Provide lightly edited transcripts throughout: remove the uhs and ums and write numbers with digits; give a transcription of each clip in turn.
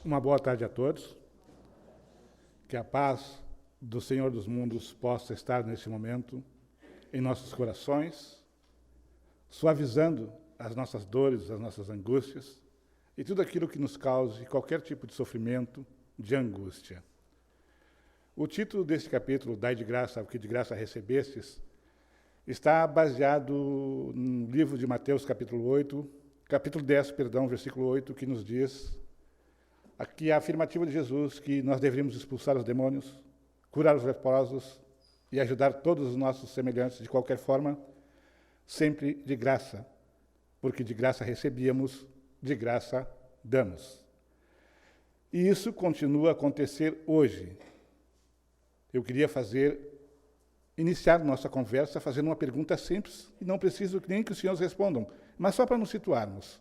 Uma boa tarde a todos. Que a paz do Senhor dos mundos possa estar neste momento em nossos corações, suavizando as nossas dores, as nossas angústias e tudo aquilo que nos cause qualquer tipo de sofrimento, de angústia. O título deste capítulo, Dai de graça o que de graça recebestes, está baseado no livro de Mateus, capítulo 10, versículo 8, que nos diz aqui a afirmativa de Jesus que nós deveríamos expulsar os demônios, curar os leprosos e ajudar todos os nossos semelhantes de qualquer forma, sempre de graça, porque de graça recebíamos, de graça damos. E isso continua a acontecer hoje. Eu queria iniciar nossa conversa fazendo uma pergunta simples, e não preciso nem que os senhores respondam, mas só para nos situarmos.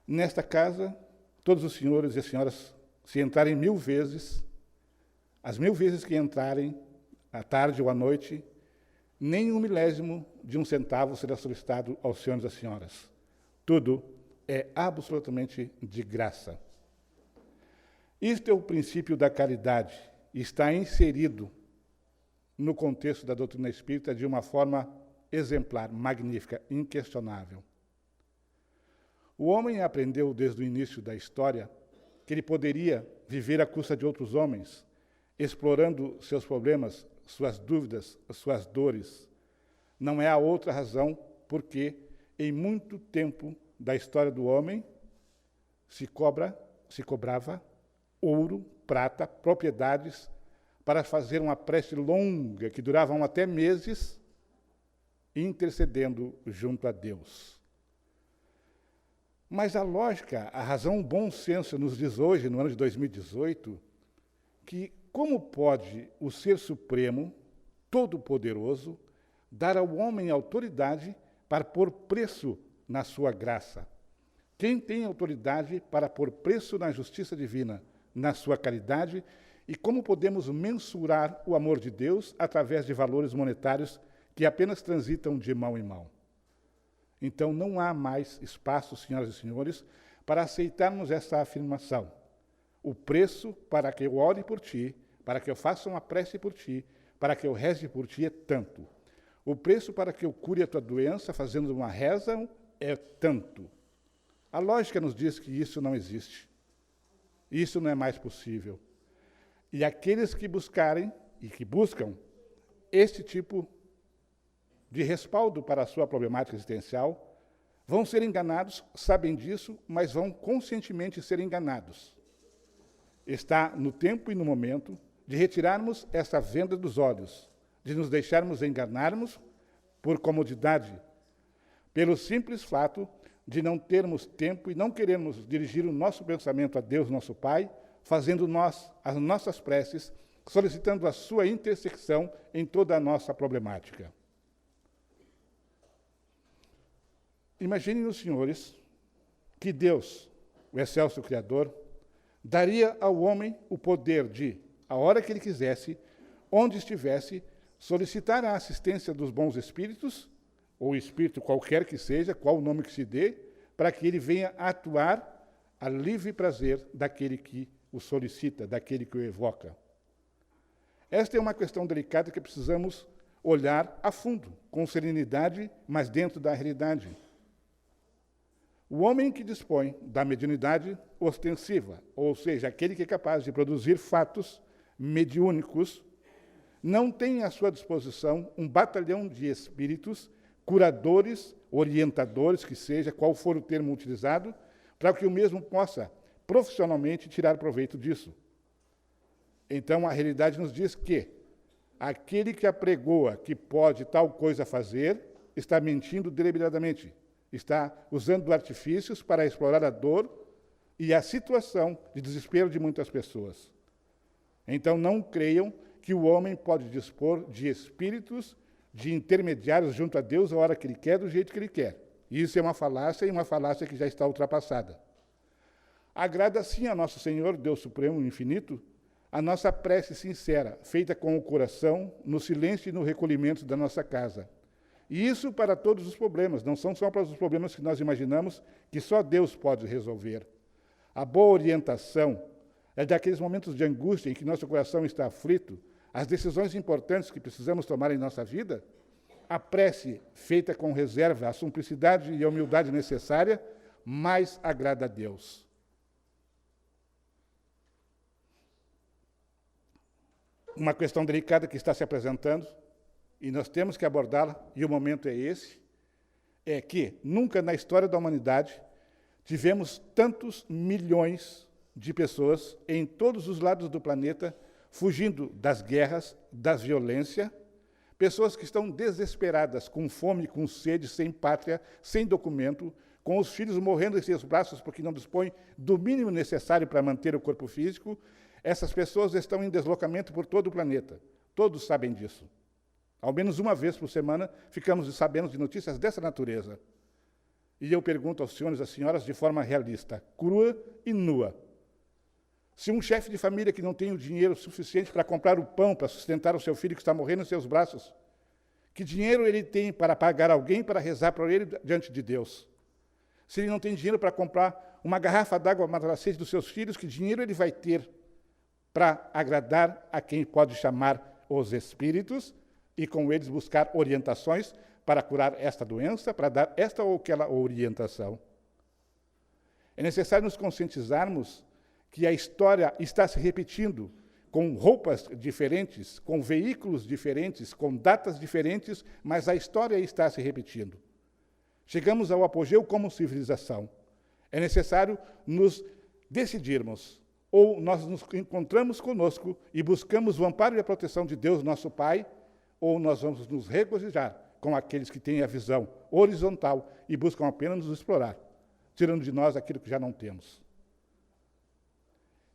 Nesta casa, todos os senhores e as senhoras, se entrarem 1000 vezes, as 1000 vezes que entrarem, à tarde ou à noite, nem 1/1000 de um centavo será solicitado aos senhores e às senhoras. Tudo é absolutamente de graça. Isto é o princípio da caridade, e está inserido no contexto da doutrina espírita de uma forma exemplar, magnífica, inquestionável. O homem aprendeu desde o início da história que ele poderia viver à custa de outros homens, explorando seus problemas, suas dúvidas, suas dores. Não é a outra razão porque, em muito tempo da história do homem, se cobrava ouro, prata, propriedades, para fazer uma prece longa, que duravam até meses, intercedendo junto a Deus. Mas a lógica, a razão, o bom senso nos diz hoje, no ano de 2018, que como pode o Ser Supremo, Todo-Poderoso, dar ao homem autoridade para pôr preço na sua graça? Quem tem autoridade para pôr preço na justiça divina, na sua caridade, e como podemos mensurar o amor de Deus através de valores monetários que apenas transitam de mão em mão? Então, não há mais espaço, senhoras e senhores, para aceitarmos essa afirmação. O preço para que eu ore por ti, para que eu faça uma prece por ti, para que eu reze por ti é tanto. O preço para que eu cure a tua doença fazendo uma reza é tanto. A lógica nos diz que isso não existe. Isso não é mais possível. E aqueles que buscarem e que buscam este tipo de respaldo para a sua problemática existencial, vão ser enganados, sabem disso, mas vão conscientemente ser enganados. Está no tempo e no momento de retirarmos essa venda dos olhos, de nos deixarmos enganarmos por comodidade, pelo simples fato de não termos tempo e não queremos dirigir o nosso pensamento a Deus, nosso Pai, fazendo as nossas preces, solicitando a sua intersecção em toda a nossa problemática. Imaginem os senhores que Deus, o excelso Criador, daria ao homem o poder de, a hora que ele quisesse, onde estivesse, solicitar a assistência dos bons espíritos, ou espírito qualquer que seja, qual o nome que se dê, para que ele venha atuar a livre prazer daquele que o solicita, daquele que o evoca. Esta é uma questão delicada que precisamos olhar a fundo, com serenidade, mas dentro da realidade. O homem que dispõe da mediunidade ostensiva, ou seja, aquele que é capaz de produzir fatos mediúnicos, não tem à sua disposição um batalhão de espíritos, curadores, orientadores, que seja, qual for o termo utilizado, para que o mesmo possa profissionalmente tirar proveito disso. Então, a realidade nos diz que aquele que apregoa que pode tal coisa fazer, está mentindo deliberadamente. Está usando artifícios para explorar a dor e a situação de desespero de muitas pessoas. Então, não creiam que o homem pode dispor de espíritos, de intermediários junto a Deus a hora que ele quer, do jeito que ele quer. Isso é uma falácia, e uma falácia que já está ultrapassada. Agrada, sim, a nosso Senhor, Deus Supremo e Infinito, a nossa prece sincera, feita com o coração, no silêncio e no recolhimento da nossa casa. E isso para todos os problemas, não são só para os problemas que nós imaginamos que só Deus pode resolver. A boa orientação é daqueles momentos de angústia em que nosso coração está aflito, as decisões importantes que precisamos tomar em nossa vida, a prece feita com reserva, a simplicidade e a humildade necessária, mais agrada a Deus. Uma questão delicada que está se apresentando, e nós temos que abordá-la, e o momento é esse, é que nunca na história da humanidade tivemos tantos milhões de pessoas em todos os lados do planeta fugindo das guerras, das violências, pessoas que estão desesperadas, com fome, com sede, sem pátria, sem documento, com os filhos morrendo em seus braços porque não dispõem do mínimo necessário para manter o corpo físico. Essas pessoas estão em deslocamento por todo o planeta. Todos sabem disso. Ao menos uma vez por semana, ficamos sabendo de notícias dessa natureza. E eu pergunto aos senhores e às senhoras de forma realista, crua e nua. Se um chefe de família que não tem o dinheiro suficiente para comprar o pão, para sustentar o seu filho que está morrendo em seus braços, que dinheiro ele tem para pagar alguém para rezar por ele diante de Deus? Se ele não tem dinheiro para comprar uma garrafa d'água para matar a sede dos seus filhos, que dinheiro ele vai ter para agradar a quem pode chamar os espíritos e com eles buscar orientações para curar esta doença, para dar esta ou aquela orientação? É necessário nos conscientizarmos que a história está se repetindo com roupas diferentes, com veículos diferentes, com datas diferentes, mas a história está se repetindo. Chegamos ao apogeu como civilização. É necessário nos decidirmos, ou nós nos encontramos conosco e buscamos o amparo e a proteção de Deus, nosso Pai, ou nós vamos nos regozijar com aqueles que têm a visão horizontal e buscam apenas nos explorar, tirando de nós aquilo que já não temos.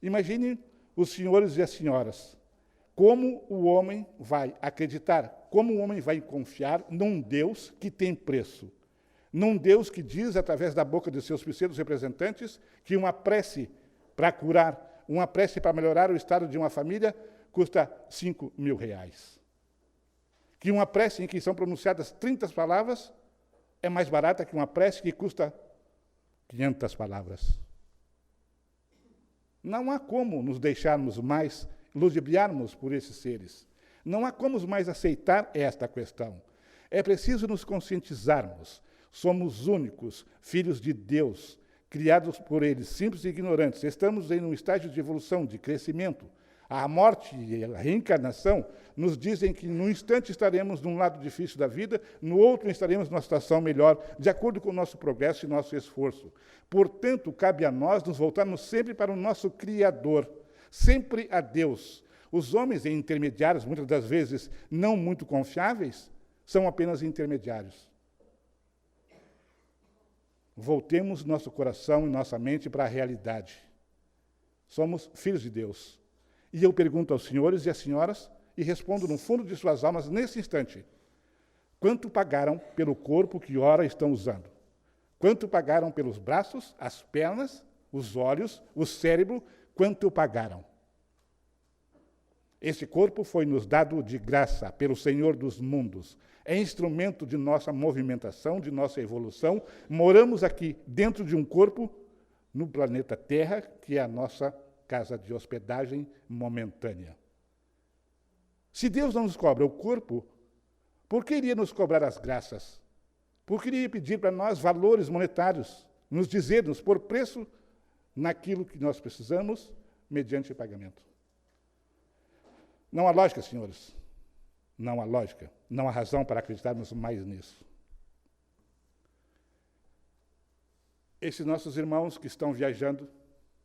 Imagine os senhores e as senhoras, como o homem vai acreditar, como o homem vai confiar num Deus que tem preço, num Deus que diz, através da boca de seus pseudos representantes, que uma prece para curar, uma prece para melhorar o estado de uma família custa R$5.000. Que uma prece em que são pronunciadas 30 palavras é mais barata que uma prece que custa 500 palavras. Não há como nos deixarmos mais ludibriarmos por esses seres. Não há como mais aceitar esta questão. É preciso nos conscientizarmos. Somos únicos, filhos de Deus, criados por Ele, simples e ignorantes. Estamos em um estágio de evolução, de crescimento. A morte e a reencarnação nos dizem que num instante estaremos num lado difícil da vida, no outro estaremos numa situação melhor, de acordo com o nosso progresso e nosso esforço. Portanto, cabe a nós nos voltarmos sempre para o nosso Criador, sempre a Deus. Os homens intermediários, muitas das vezes não muito confiáveis, são apenas intermediários. Voltemos nosso coração e nossa mente para a realidade. Somos filhos de Deus. E eu pergunto aos senhores e às senhoras, e respondo no fundo de suas almas, nesse instante, quanto pagaram pelo corpo que ora estão usando? Quanto pagaram pelos braços, as pernas, os olhos, o cérebro? Quanto pagaram? Esse corpo foi nos dado de graça pelo Senhor dos mundos. É instrumento de nossa movimentação, de nossa evolução. Moramos aqui dentro de um corpo no planeta Terra, que é a nossa casa de hospedagem momentânea. Se Deus não nos cobra o corpo, por que iria nos cobrar as graças? Por que iria pedir para nós valores monetários, nos dizer, nos pôr preço naquilo que nós precisamos, mediante pagamento? Não há lógica, senhores. Não há lógica. Não há razão para acreditarmos mais nisso. Esses nossos irmãos que estão viajando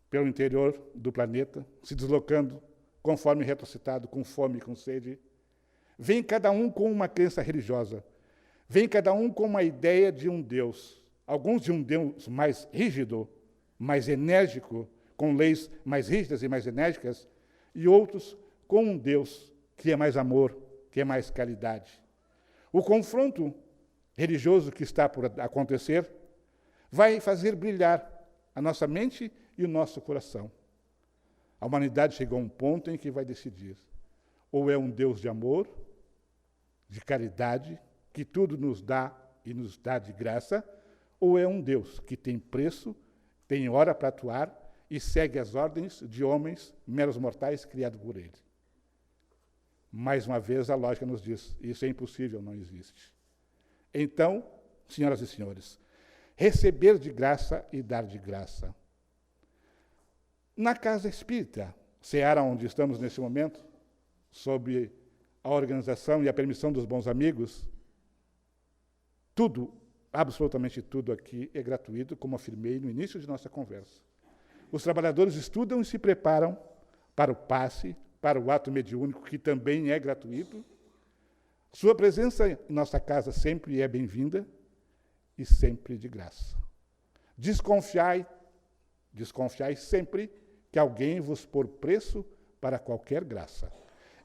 pelo interior do planeta, se deslocando, conforme retrocitado, com fome e com sede, vem cada um com uma crença religiosa, vem cada um com uma ideia de um Deus, alguns de um Deus mais rígido, mais enérgico, com leis mais rígidas e mais enérgicas, e outros com um Deus que é mais amor, que é mais caridade. O confronto religioso que está por acontecer vai fazer brilhar a nossa mente e o nosso coração. A humanidade chegou a um ponto em que vai decidir. Ou é um Deus de amor, de caridade, que tudo nos dá e nos dá de graça, ou é um Deus que tem preço, tem hora para atuar e segue as ordens de homens, meros mortais, criados por ele. Mais uma vez, a lógica nos diz, isso é impossível, não existe. Então, senhoras e senhores, receber de graça e dar de graça. Na casa espírita, seara onde estamos nesse momento, sob a organização e a permissão dos bons amigos, tudo, absolutamente tudo aqui é gratuito, como afirmei no início de nossa conversa. Os trabalhadores estudam e se preparam para o passe, para o ato mediúnico, que também é gratuito. Sua presença em nossa casa sempre é bem-vinda e sempre de graça. Desconfiai sempre que alguém vos pôr preço para qualquer graça,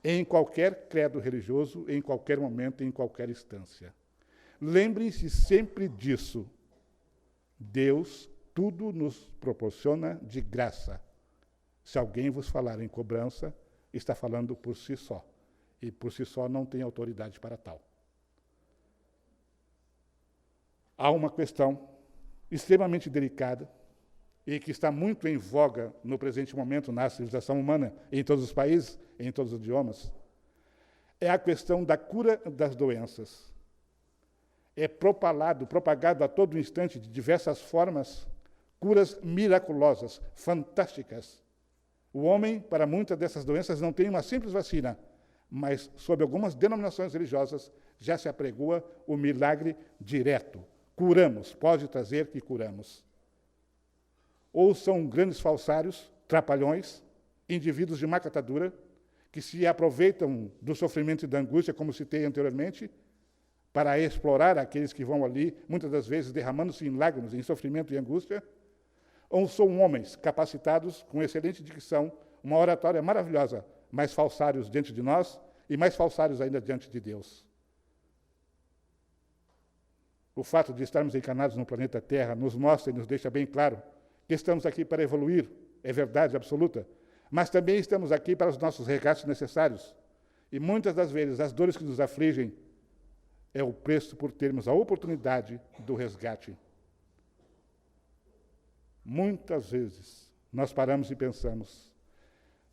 em qualquer credo religioso, em qualquer momento, em qualquer instância. Lembrem-se sempre disso. Deus tudo nos proporciona de graça. Se alguém vos falar em cobrança, está falando por si só. E por si só não tem autoridade para tal. Há uma questão extremamente delicada e que está muito em voga no presente momento na civilização humana, em todos os países, em todos os idiomas. É a questão da cura das doenças. É propagado a todo instante, de diversas formas, curas miraculosas, fantásticas. O homem, para muitas dessas doenças, não tem uma simples vacina, mas, sob algumas denominações religiosas, já se apregoa o milagre direto. Curamos, pode trazer que curamos. Ou são grandes falsários, trapalhões, indivíduos de má catadura, que se aproveitam do sofrimento e da angústia, como citei anteriormente, para explorar aqueles que vão ali, muitas das vezes derramando-se em lágrimas, em sofrimento e angústia. Ou são homens capacitados, com excelente dicção, uma oratória maravilhosa, mais falsários diante de nós e mais falsários ainda diante de Deus. O fato de estarmos encarnados no planeta Terra nos mostra e nos deixa bem claro que estamos aqui para evoluir, é verdade absoluta, mas também estamos aqui para os nossos resgates necessários. E muitas das vezes as dores que nos afligem é o preço por termos a oportunidade do resgate. Muitas vezes nós paramos e pensamos,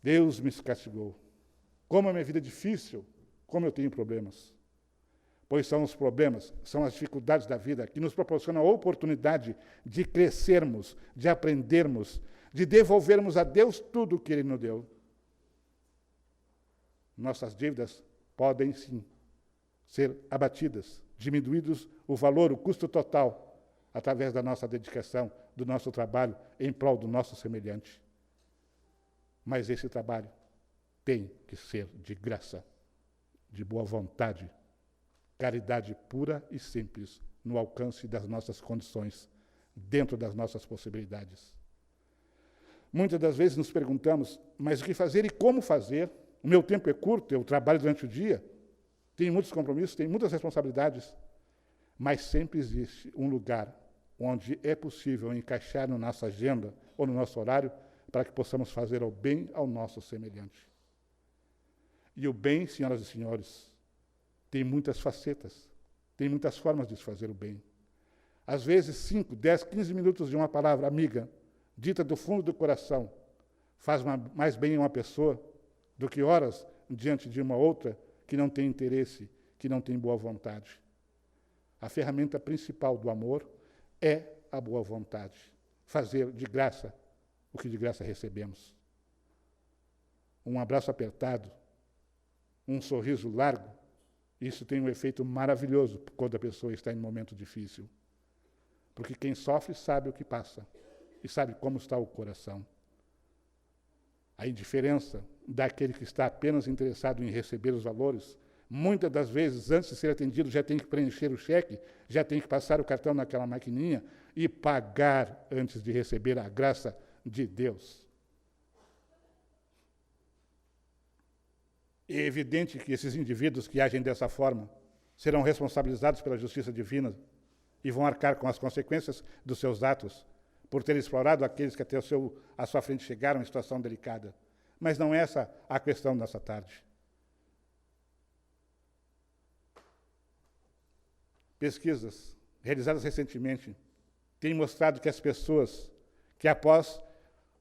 Deus me castigou. Como a minha vida é difícil, como eu tenho problemas. Pois são os problemas, são as dificuldades da vida que nos proporcionam a oportunidade de crescermos, de aprendermos, de devolvermos a Deus tudo o que Ele nos deu. Nossas dívidas podem, sim, ser abatidas, diminuídos o valor, o custo total, através da nossa dedicação, do nosso trabalho em prol do nosso semelhante. Mas esse trabalho tem que ser de graça, de boa vontade, caridade pura e simples, no alcance das nossas condições, dentro das nossas possibilidades. Muitas das vezes nos perguntamos, mas o que fazer e como fazer? O meu tempo é curto, eu trabalho durante o dia, tenho muitos compromissos, tenho muitas responsabilidades, mas sempre existe um lugar onde é possível encaixar na nossa agenda ou no nosso horário para que possamos fazer o bem ao nosso semelhante. E o bem, senhoras e senhores, tem muitas facetas, tem muitas formas de se fazer o bem. Às vezes, 5, 10, 15 minutos de uma palavra amiga, dita do fundo do coração, faz mais bem a uma pessoa do que horas diante de uma outra que não tem interesse, que não tem boa vontade. A ferramenta principal do amor é a boa vontade. Fazer de graça o que de graça recebemos. Um abraço apertado, um sorriso largo, isso tem um efeito maravilhoso quando a pessoa está em um momento difícil. Porque quem sofre sabe o que passa e sabe como está o coração. A indiferença daquele que está apenas interessado em receber os valores, muitas das vezes, antes de ser atendido, já tem que preencher o cheque, já tem que passar o cartão naquela maquininha e pagar antes de receber a graça de Deus. É evidente que esses indivíduos que agem dessa forma serão responsabilizados pela justiça divina e vão arcar com as consequências dos seus atos, por ter explorado aqueles que até à sua frente chegaram em situação delicada. Mas não é essa a questão dessa tarde. Pesquisas realizadas recentemente têm mostrado que as pessoas que, após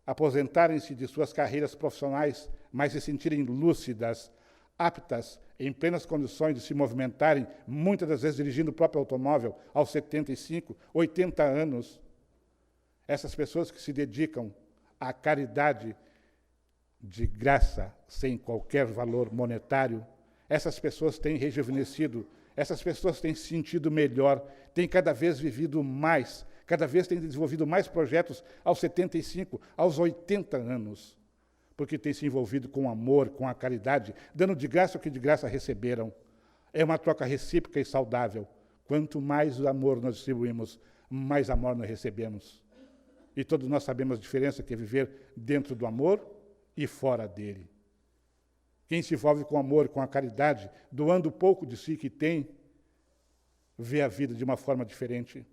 aposentarem-se de suas carreiras profissionais, mas se sentirem lúcidas, aptas, em plenas condições de se movimentarem, muitas das vezes dirigindo o próprio automóvel aos 75, 80 anos. Essas pessoas que se dedicam à caridade de graça, sem qualquer valor monetário, essas pessoas têm rejuvenescido, essas pessoas têm se sentido melhor, têm cada vez vivido mais, cada vez têm desenvolvido mais projetos aos 75, aos 80 anos, porque têm se envolvido com o amor, com a caridade, dando de graça o que de graça receberam. É uma troca recíproca e saudável. Quanto mais amor nós distribuímos, mais amor nós recebemos. E todos nós sabemos a diferença que é viver dentro do amor e fora dele. Quem se envolve com amor, com a caridade, doando o pouco de si que tem, vê a vida de uma forma diferente.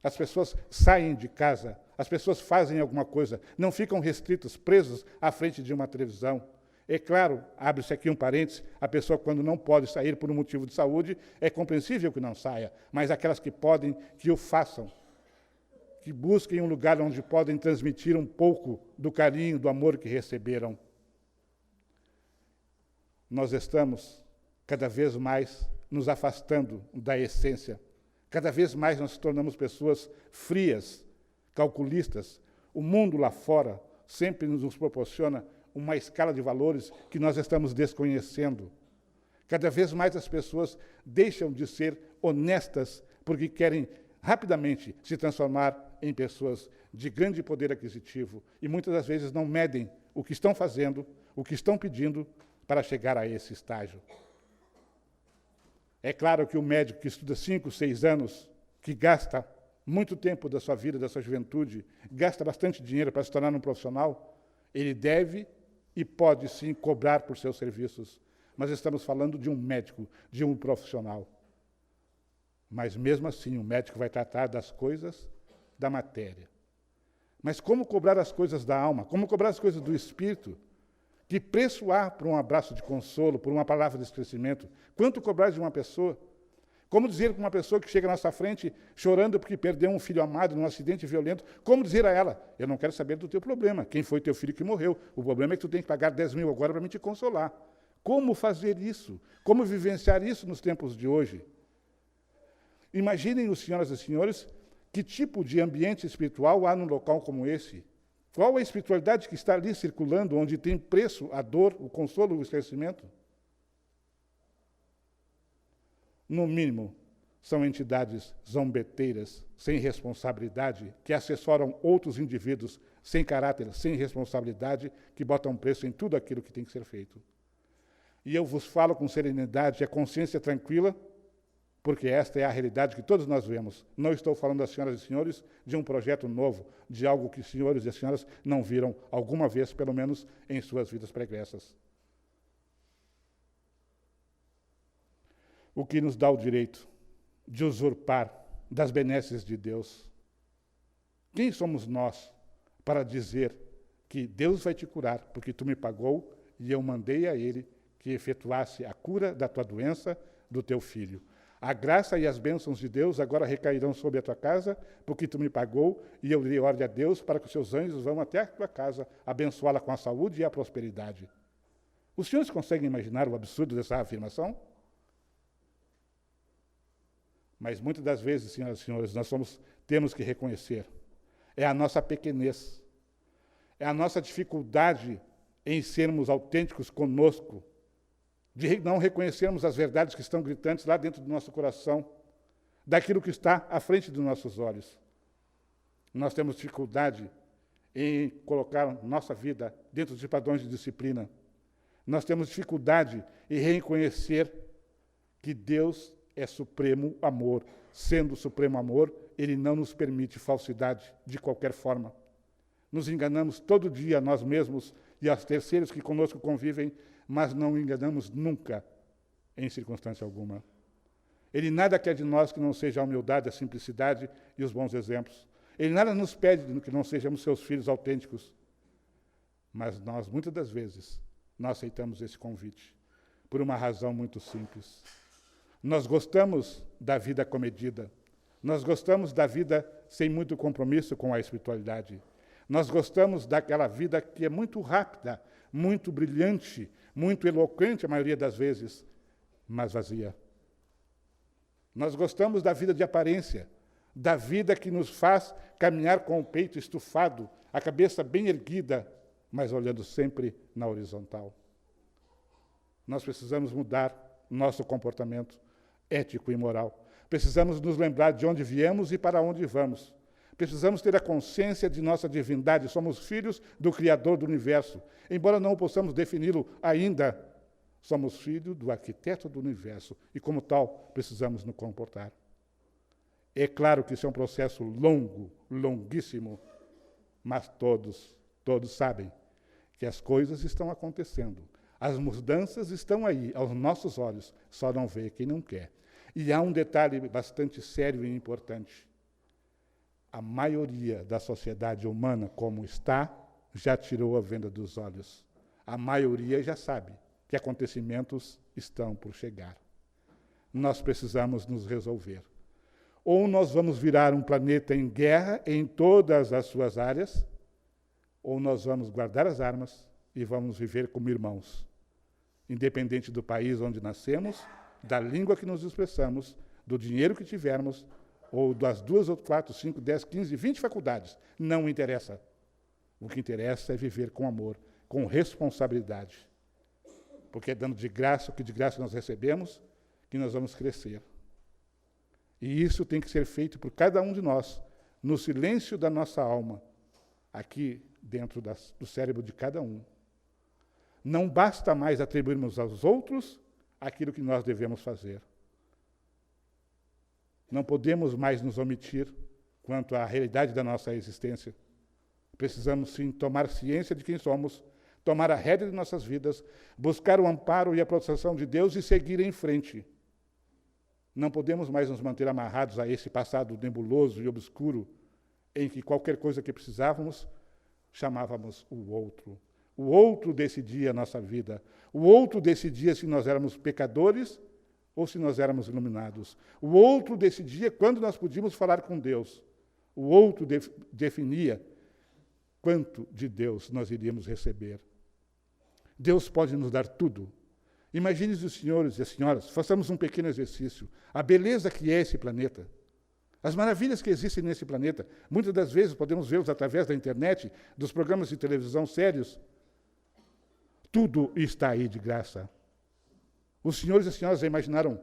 As pessoas saem de casa, as pessoas fazem alguma coisa, não ficam restritos, presos à frente de uma televisão. É claro, abre-se aqui um parênteses, a pessoa quando não pode sair por um motivo de saúde, é compreensível que não saia, mas aquelas que podem, que o façam, que busquem um lugar onde podem transmitir um pouco do carinho, do amor que receberam. Nós estamos cada vez mais nos afastando da essência. Cada vez mais nós nos tornamos pessoas frias, calculistas. O mundo lá fora sempre nos proporciona uma escala de valores que nós estamos desconhecendo. Cada vez mais as pessoas deixam de ser honestas porque querem rapidamente se transformar em pessoas de grande poder aquisitivo e muitas das vezes não medem o que estão fazendo, o que estão pedindo para chegar a esse estágio. É claro que o médico que estuda 5, 6 anos, que gasta muito tempo da sua vida, da sua juventude, gasta bastante dinheiro para se tornar um profissional, ele deve e pode sim cobrar por seus serviços. Mas estamos falando de um médico, de um profissional. Mas mesmo assim, o médico vai tratar das coisas da matéria. Mas como cobrar as coisas da alma? Como cobrar as coisas do espírito? Que preço há por um abraço de consolo, por uma palavra de esclarecimento? Quanto cobrar de uma pessoa? Como dizer para uma pessoa que chega à nossa frente chorando porque perdeu um filho amado num acidente violento, como dizer a ela, eu não quero saber do teu problema, quem foi teu filho que morreu, o problema é que tu tem que pagar 10 mil agora para me te consolar. Como fazer isso? Como vivenciar isso nos tempos de hoje? Imaginem, senhoras e senhores, que tipo de ambiente espiritual há num local como esse. Qual a espiritualidade que está ali circulando, onde tem preço a dor, o consolo, o esclarecimento? No mínimo, são entidades zombeteiras, sem responsabilidade, que assessoram outros indivíduos sem caráter, sem responsabilidade, que botam preço em tudo aquilo que tem que ser feito. E eu vos falo com serenidade, a consciência tranquila, porque esta é a realidade que todos nós vemos. Não estou falando, das senhoras e senhores, de um projeto novo, de algo que os senhores e as senhoras não viram alguma vez, pelo menos em suas vidas pregressas. O que nos dá o direito de usurpar das benesses de Deus? Quem somos nós para dizer que Deus vai te curar, porque tu me pagou e eu mandei a Ele que efetuasse a cura da tua doença, do teu filho? A graça e as bênçãos de Deus agora recairão sobre a tua casa, porque tu me pagou, e eu dei ordem a Deus para que os seus anjos vão até a tua casa, abençoá-la com a saúde e a prosperidade. Os senhores conseguem imaginar o absurdo dessa afirmação? Mas muitas das vezes, senhoras e senhores, nós temos que reconhecer, é a nossa pequenez, é a nossa dificuldade em sermos autênticos conosco, de não reconhecermos as verdades que estão gritantes lá dentro do nosso coração, daquilo que está à frente dos nossos olhos. Nós temos dificuldade em colocar nossa vida dentro de padrões de disciplina. Nós temos dificuldade em reconhecer que Deus é supremo amor. Sendo supremo amor, Ele não nos permite falsidade de qualquer forma. Nos enganamos todo dia a nós mesmos e aos terceiros que conosco convivem, mas não enganamos nunca, em circunstância alguma. Ele nada quer de nós que não seja a humildade, a simplicidade e os bons exemplos. Ele nada nos pede que não sejamos seus filhos autênticos. Mas nós, muitas das vezes, não aceitamos esse convite, por uma razão muito simples. Nós gostamos da vida comedida. Nós gostamos da vida sem muito compromisso com a espiritualidade. Nós gostamos daquela vida que é muito rápida, muito brilhante, muito eloquente a maioria das vezes, mas vazia. Nós gostamos da vida de aparência, da vida que nos faz caminhar com o peito estufado, a cabeça bem erguida, mas olhando sempre na horizontal. Nós precisamos mudar nosso comportamento ético e moral. Precisamos nos lembrar de onde viemos e para onde vamos. Precisamos ter a consciência de nossa divindade. Somos filhos do Criador do universo. Embora não possamos defini-lo ainda, somos filhos do arquiteto do universo. E, como tal, precisamos nos comportar. É claro que isso é um processo longo, longuíssimo, mas todos sabem que as coisas estão acontecendo. As mudanças estão aí, aos nossos olhos, só não vê quem não quer. E há um detalhe bastante sério e importante. A maioria da sociedade humana, como está, já tirou a venda dos olhos. A maioria já sabe que acontecimentos estão por chegar. Nós precisamos nos resolver. Ou nós vamos virar um planeta em guerra em todas as suas áreas, ou nós vamos guardar as armas e vamos viver como irmãos, independente do país onde nascemos, da língua que nos expressamos, do dinheiro que tivermos, ou das 2 ou 4, 5, 10, 15, 20 faculdades. Não interessa. O que interessa é viver com amor, com responsabilidade. Porque é dando de graça o que de graça nós recebemos, que nós vamos crescer. E isso tem que ser feito por cada um de nós, no silêncio da nossa alma, aqui dentro do cérebro de cada um. Não basta mais atribuirmos aos outros aquilo que nós devemos fazer. Não podemos mais nos omitir quanto à realidade da nossa existência. Precisamos, sim, tomar ciência de quem somos, tomar a rédea de nossas vidas, buscar o amparo e a proteção de Deus e seguir em frente. Não podemos mais nos manter amarrados a esse passado nebuloso e obscuro, em que qualquer coisa que precisávamos, chamávamos o outro. O outro decidia a nossa vida. O outro decidia se nós éramos pecadores ou se nós éramos iluminados. O outro decidia quando nós podíamos falar com Deus. O outro definia quanto de Deus nós iríamos receber. Deus pode nos dar tudo. Imagine os senhores e as senhoras, façamos um pequeno exercício. A beleza que é esse planeta. As maravilhas que existem nesse planeta. Muitas das vezes podemos vê-los através da internet, dos programas de televisão sérios. Tudo está aí de graça. Os senhores e as senhoras já imaginaram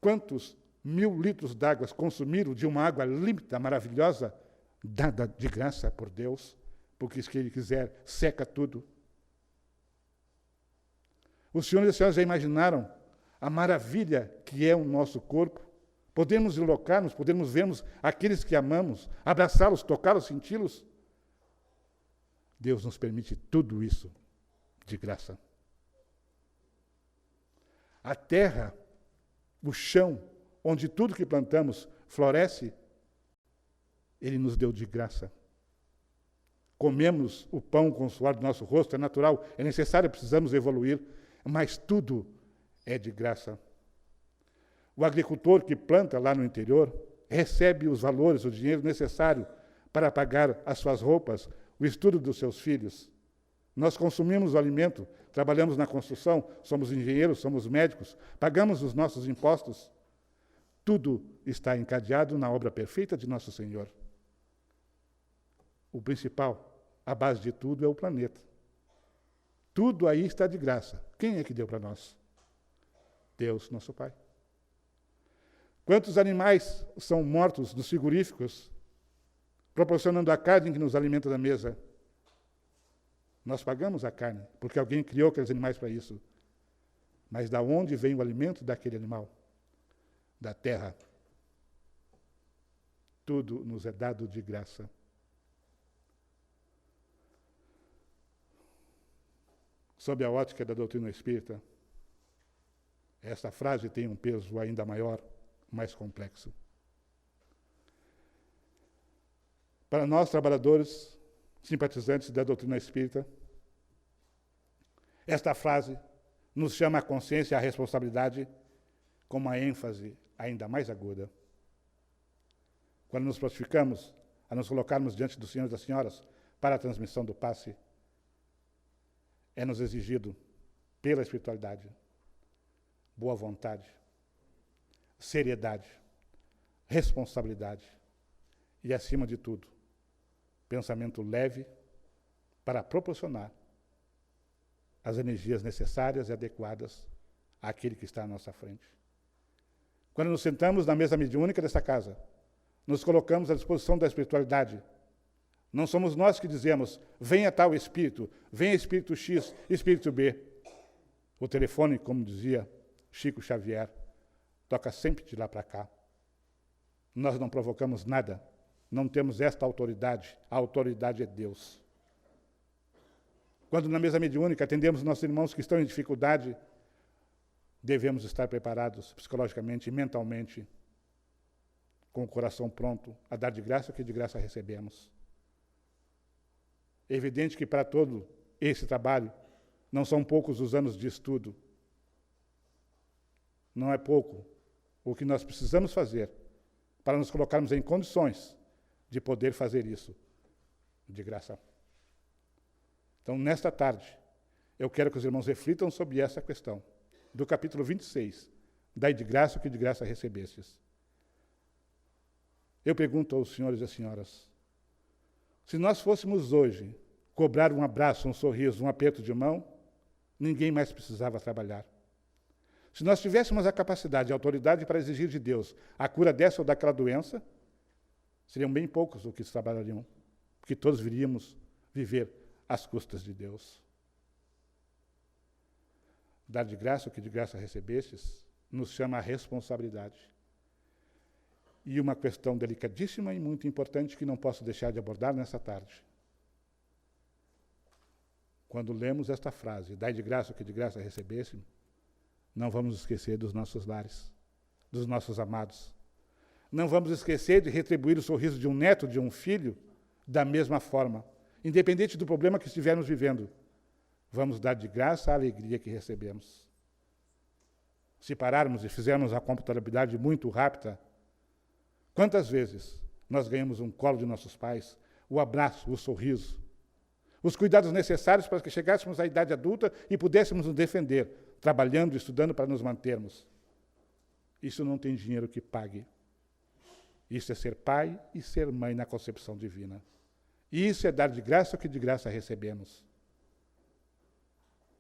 quantos 1000 litros d'água consumiram de uma água límpida, maravilhosa, dada de graça por Deus, porque se Ele quiser, seca tudo. Os senhores e as senhoras já imaginaram a maravilha que é o nosso corpo? Podemos locar-nos, podemos vermos aqueles que amamos, abraçá-los, tocá-los, senti-los? Deus nos permite tudo isso de graça. A terra, o chão, onde tudo que plantamos floresce, Ele nos deu de graça. Comemos o pão com o suor do nosso rosto, é natural, é necessário, precisamos evoluir, mas tudo é de graça. O agricultor que planta lá no interior recebe os valores, o dinheiro necessário para pagar as suas roupas, o estudo dos seus filhos. Nós consumimos o alimento, trabalhamos na construção, somos engenheiros, somos médicos, pagamos os nossos impostos. Tudo está encadeado na obra perfeita de nosso Senhor. O principal, a base de tudo, é o planeta. Tudo aí está de graça. Quem é que deu para nós? Deus, nosso Pai. Quantos animais são mortos nos frigoríficos, proporcionando a carne que nos alimenta da mesa? Nós pagamos a carne, porque alguém criou aqueles animais para isso. Mas da onde vem o alimento daquele animal? Da terra. Tudo nos é dado de graça. Sob a ótica da doutrina espírita, esta frase tem um peso ainda maior, mais complexo. Para nós, trabalhadores, simpatizantes da doutrina espírita, esta frase nos chama a consciência e a responsabilidade com uma ênfase ainda mais aguda. Quando nos prontificamos a nos colocarmos diante dos senhores e das senhoras para a transmissão do passe, é-nos exigido, pela espiritualidade, boa vontade, seriedade, responsabilidade e, acima de tudo, pensamento leve para proporcionar as energias necessárias e adequadas àquele que está à nossa frente. Quando nos sentamos na mesa mediúnica dessa casa, nos colocamos à disposição da espiritualidade. Não somos nós que dizemos, venha tal espírito, venha espírito X, espírito B. O telefone, como dizia Chico Xavier, toca sempre de lá para cá. Nós não provocamos nada, não temos esta autoridade, a autoridade é Deus. Quando na mesa mediúnica atendemos nossos irmãos que estão em dificuldade, devemos estar preparados psicologicamente e mentalmente, com o coração pronto a dar de graça o que de graça recebemos. É evidente que para todo esse trabalho não são poucos os anos de estudo. Não é pouco o que nós precisamos fazer para nos colocarmos em condições de poder fazer isso de graça. Então, nesta tarde, eu quero que os irmãos reflitam sobre essa questão, do capítulo 26, dai de graça o que de graça recebestes. Eu pergunto aos senhores e às senhoras, se nós fôssemos hoje cobrar um abraço, um sorriso, um aperto de mão, ninguém mais precisava trabalhar. Se nós tivéssemos a capacidade e a autoridade para exigir de Deus a cura dessa ou daquela doença, seriam bem poucos os que trabalhariam, porque todos viríamos viver às custas de Deus. Dar de graça o que de graça recebestes nos chama a responsabilidade. E uma questão delicadíssima e muito importante que não posso deixar de abordar nessa tarde. Quando lemos esta frase, dai de graça o que de graça recebeste, não vamos esquecer dos nossos lares, dos nossos amados. Não vamos esquecer de retribuir o sorriso de um neto, de um filho, da mesma forma, independente do problema que estivermos vivendo. Vamos dar de graça a alegria que recebemos. Se pararmos e fizermos a computabilidade muito rápida, quantas vezes nós ganhamos um colo de nossos pais, o abraço, o sorriso, os cuidados necessários para que chegássemos à idade adulta e pudéssemos nos defender, trabalhando e estudando para nos mantermos. Isso não tem dinheiro que pague. Isso é ser pai e ser mãe na concepção divina. Isso é dar de graça o que de graça recebemos.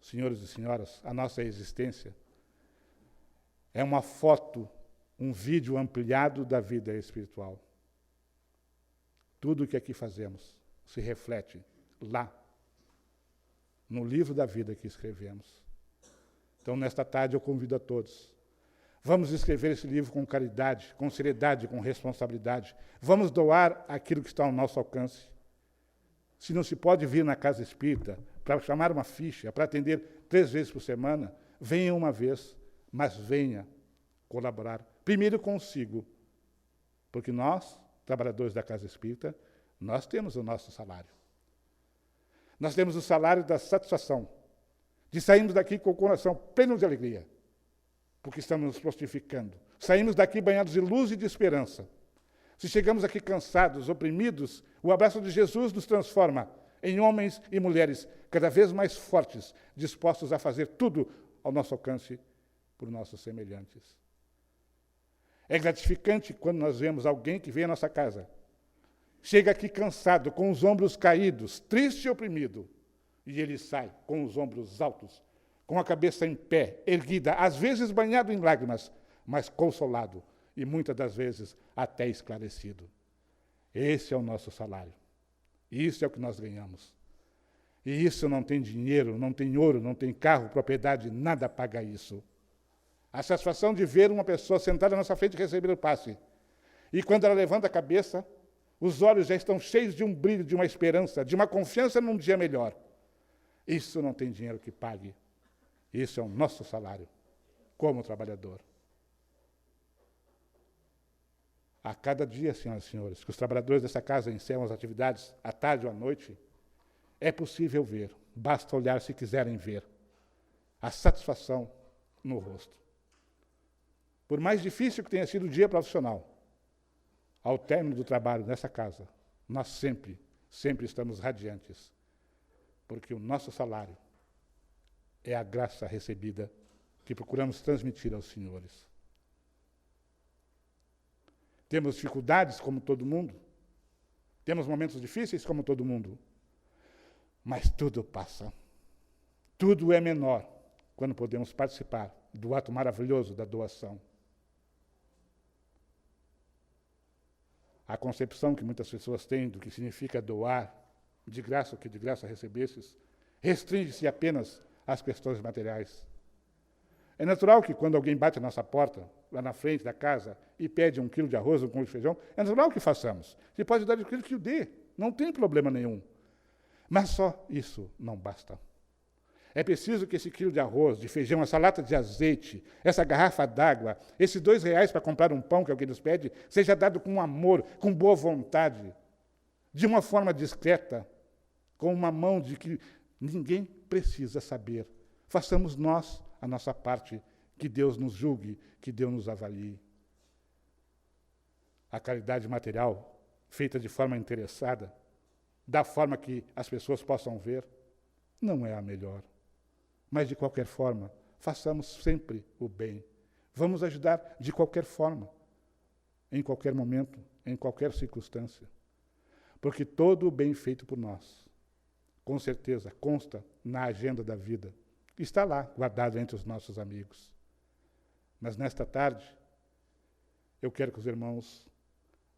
Senhores e senhoras, a nossa existência é uma foto, um vídeo ampliado da vida espiritual. Tudo o que aqui fazemos se reflete lá, no livro da vida que escrevemos. Então, nesta tarde, eu convido a todos. Vamos escrever esse livro com caridade, com seriedade, com responsabilidade. Vamos doar aquilo que está ao nosso alcance. Se não se pode vir na casa espírita para chamar uma ficha, para atender 3 vezes por semana, venha uma vez, mas venha colaborar. Primeiro consigo, porque nós, trabalhadores da casa espírita, nós temos o nosso salário. Nós temos o salário da satisfação, de sairmos daqui com o coração pleno de alegria, porque estamos nos prostificando. Saímos daqui banhados de luz e de esperança. Se chegamos aqui cansados, oprimidos, o abraço de Jesus nos transforma em homens e mulheres cada vez mais fortes, dispostos a fazer tudo ao nosso alcance por nossos semelhantes. É gratificante quando nós vemos alguém que vem à nossa casa, chega aqui cansado, com os ombros caídos, triste e oprimido, e ele sai com os ombros altos, com a cabeça em pé, erguida, às vezes banhado em lágrimas, mas consolado, e muitas das vezes até esclarecido. Esse é o nosso salário. Isso é o que nós ganhamos. E isso não tem dinheiro, não tem ouro, não tem carro, propriedade, nada paga isso. A satisfação de ver uma pessoa sentada na nossa frente e receber o passe. E quando ela levanta a cabeça, os olhos já estão cheios de um brilho, de uma esperança, de uma confiança num dia melhor. Isso não tem dinheiro que pague. Isso é o nosso salário, como trabalhador. A cada dia, senhoras e senhores, que os trabalhadores dessa casa encerram as atividades à tarde ou à noite, é possível ver, basta olhar se quiserem ver, a satisfação no rosto. Por mais difícil que tenha sido o dia profissional, ao término do trabalho nessa casa, nós sempre sempre estamos radiantes, porque o nosso salário é a graça recebida que procuramos transmitir aos senhores. Temos dificuldades como todo mundo, temos momentos difíceis como todo mundo, mas tudo passa. Tudo é menor quando podemos participar do ato maravilhoso da doação. A concepção que muitas pessoas têm do que significa doar, de graça o que de graça recebesses, restringe-se apenas às questões materiais. É natural que quando alguém bate a nossa porta, lá na frente da casa, e pede 1 quilo de arroz, 1 quilo de feijão, é natural que façamos. Se pode dar aquilo que o dê, não tem problema nenhum. Mas só isso não basta. É preciso que esse quilo de arroz, de feijão, essa lata de azeite, essa garrafa d'água, esses R$2 para comprar um pão que alguém nos pede, seja dado com amor, com boa vontade, de uma forma discreta, com uma mão de que ninguém precisa saber. Façamos nós a nossa parte, que Deus nos julgue, que Deus nos avalie. A caridade material, feita de forma interessada, da forma que as pessoas possam ver, não é a melhor. Mas, de qualquer forma, façamos sempre o bem. Vamos ajudar de qualquer forma, em qualquer momento, em qualquer circunstância. Porque todo o bem feito por nós, com certeza, consta na agenda da vida. Está lá, guardado entre os nossos amigos. Mas, nesta tarde, eu quero que os irmãos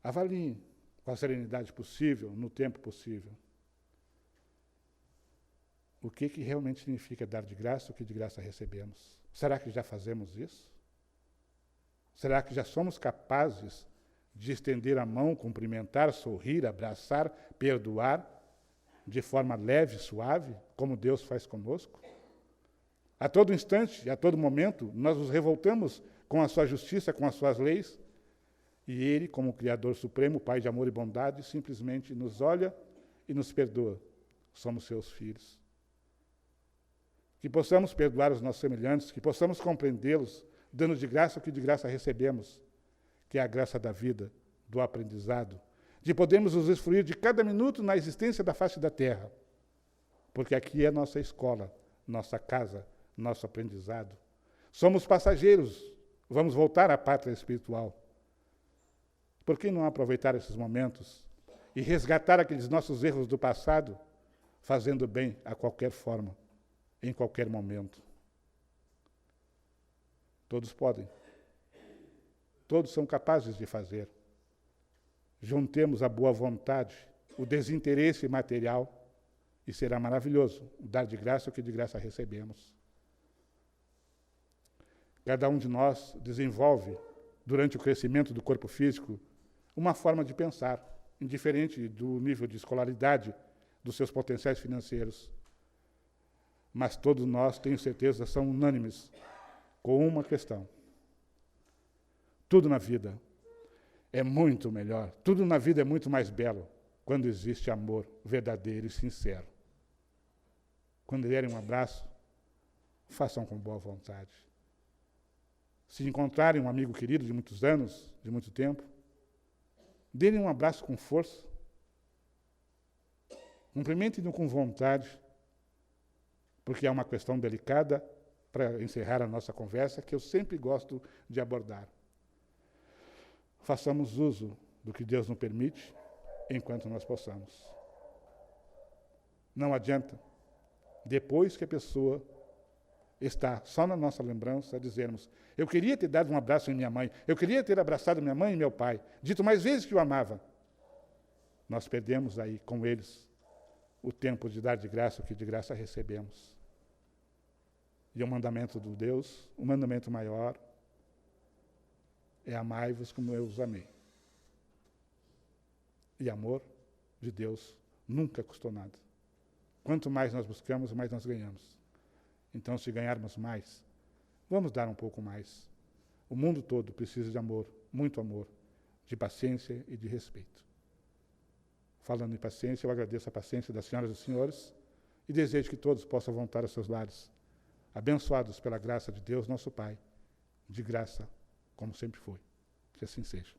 avaliem com a serenidade possível, no tempo possível, o que realmente significa dar de graça o que de graça recebemos. Será que já fazemos isso? Será que já somos capazes de estender a mão, cumprimentar, sorrir, abraçar, perdoar, de forma leve e suave, como Deus faz conosco? A todo instante, a todo momento, nós nos revoltamos com a sua justiça, com as suas leis, e Ele, como Criador Supremo, Pai de amor e bondade, simplesmente nos olha e nos perdoa. Somos seus filhos. Que possamos perdoar os nossos semelhantes, que possamos compreendê-los, dando de graça o que de graça recebemos, que é a graça da vida, do aprendizado, de podermos usufruir de cada minuto na existência da face da terra, porque aqui é nossa escola, nossa casa, nosso aprendizado. Somos passageiros, vamos voltar à pátria espiritual. Por que não aproveitar esses momentos e resgatar aqueles nossos erros do passado, fazendo bem a qualquer forma, em qualquer momento? Todos podem. Todos são capazes de fazer. Juntemos a boa vontade, o desinteresse material, e será maravilhoso dar de graça o que de graça recebemos. Cada um de nós desenvolve, durante o crescimento do corpo físico, uma forma de pensar, indiferente do nível de escolaridade, dos seus potenciais financeiros. Mas todos nós, tenho certeza, são unânimes com uma questão. Tudo na vida é muito melhor, tudo na vida é muito mais belo quando existe amor verdadeiro e sincero. Quando derem um abraço, façam com boa vontade. Se encontrarem um amigo querido de muitos anos, de muito tempo, dêem um abraço com força. Cumprimentem-no com vontade, porque é uma questão delicada, para encerrar a nossa conversa, que eu sempre gosto de abordar. Façamos uso do que Deus nos permite, enquanto nós possamos. Não adianta, depois que a pessoa está só na nossa lembrança, dizermos: eu queria ter dado um abraço em minha mãe, eu queria ter abraçado minha mãe e meu pai, dito mais vezes que o amava. Nós perdemos aí, com eles, o tempo de dar de graça o que de graça recebemos. E o mandamento do Deus, o mandamento maior, é amai-vos como eu os amei. E amor de Deus nunca custou nada. Quanto mais nós buscamos, mais nós ganhamos. Então, se ganharmos mais, vamos dar um pouco mais. O mundo todo precisa de amor, muito amor, de paciência e de respeito. Falando em paciência, eu agradeço a paciência das senhoras e dos senhores e desejo que todos possam voltar aos seus lares, abençoados pela graça de Deus, nosso Pai, de graça, como sempre foi. Que assim seja.